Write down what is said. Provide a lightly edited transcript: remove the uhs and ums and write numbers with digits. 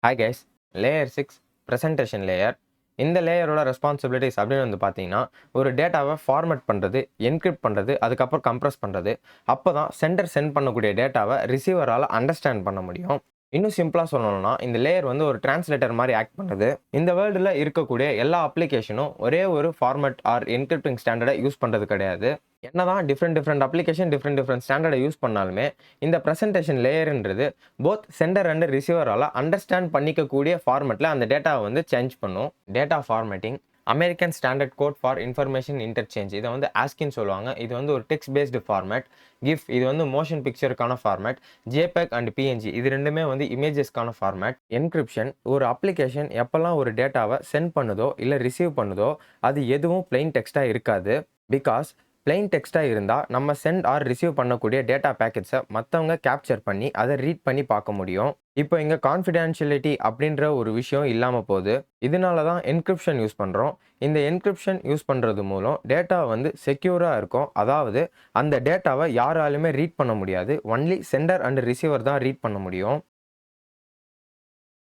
Hi guys, layer 6 presentation layer. இந்த லேயரோட responsibilities அப்படின்னு வந்து பார்த்தீங்கன்னா, ஒரு டேட்டாவை ஃபார்மேட் பண்ணுறது, என்கிரிப்ட் பண்ணுறது, அதுக்கப்புறம் கம்ப்ரஸ் பண்ணுறது. அப்போ தான் சென்டர் சென்ட் பண்ணக்கூடிய டேட்டாவை ரிசீவரால் அண்டர்ஸ்டாண்ட் பண்ண முடியும். இன்னும் சிம்பிளாக சொல்லணும்னா, இந்த லேயர் வந்து ஒரு டிரான்ஸ்லேட்டர் மாதிரி ஆக்ட் பண்ணுது. இந்த வேர்ல்டில் இருக்கக்கூடிய எல்லா அப்ளிகேஷனும் ஒரே ஒரு ஃபார்மேட் ஆர் என்கிரிப்டிங் ஸ்டாண்டர்டை யூஸ் பண்ணுறது கிடையாது. என்னதான் டிஃப்ரெண்ட் அப்ளிகேஷன் டிஃப்ரெண்ட் ஸ்டாண்டர்டை யூஸ் பண்ணாலுமே, இந்த ப்ரெசன்டேஷன் லேயர்ன்றது போத் சென்டர் அண்ட் ரிசீவரால் அண்டர்ஸ்டாண்ட் பண்ணிக்கக்கூடிய ஃபார்மேட்டில் அந்த டேட்டாவை வந்து சேஞ்ச் பண்ணும். Data formatting American standard code for information interchange, இதை வந்து ஆஸ்கின்னு சொல்லுவாங்க. இது வந்து ஒரு டெக்ஸ்ட் பேஸ்டு ஃபார்மேட். கிஃப், இது வந்து மோஷன் பிக்சருக்கான ஃபார்மேட். ஜேபெக் அண்ட் பிஎன்ஜி, இது ரெண்டுமே வந்து இமேஜஸ்க்கான ஃபார்மேட். என்கிரிப்ஷன், ஒரு அப்ளிகேஷன் எப்போல்லாம் ஒரு டேட்டாவை சென்ட் பண்ணுதோ இல்லை ரிசீவ் பண்ணுதோ அது எதுவும் பிளெயின் டெக்ஸ்ட்டாக இருக்காது. பிகாஸ் பிளெயின் டெக்ஸ்ட்டாக இருந்தால் நம்ம சென்ட் ஆர் ரிசீவ் பண்ணக்கூடிய டேட்டா பேக்கெட்ஸை மற்றவங்க கேப்சர் பண்ணி அதை ரீட் பண்ணி பார்க்க முடியும். இப்போ இங்கே கான்ஃபிடென்ஷியலிட்டி அப்படின்ற ஒரு விஷயம் இல்லாமல் போகுது. இதனால தான் என்கிரிப்ஷன் யூஸ் பண்ணுறோம். இந்த என்கிரிப்ஷன் யூஸ் பண்ணுறது மூலம் டேட்டா வந்து செக்யூராக இருக்கும். அதாவது அந்த டேட்டாவை யாராலுமே ரீட் பண்ண முடியாது. ஒன்லி சென்டர் அண்ட் ரிசீவர் தான் ரீட் பண்ண முடியும்.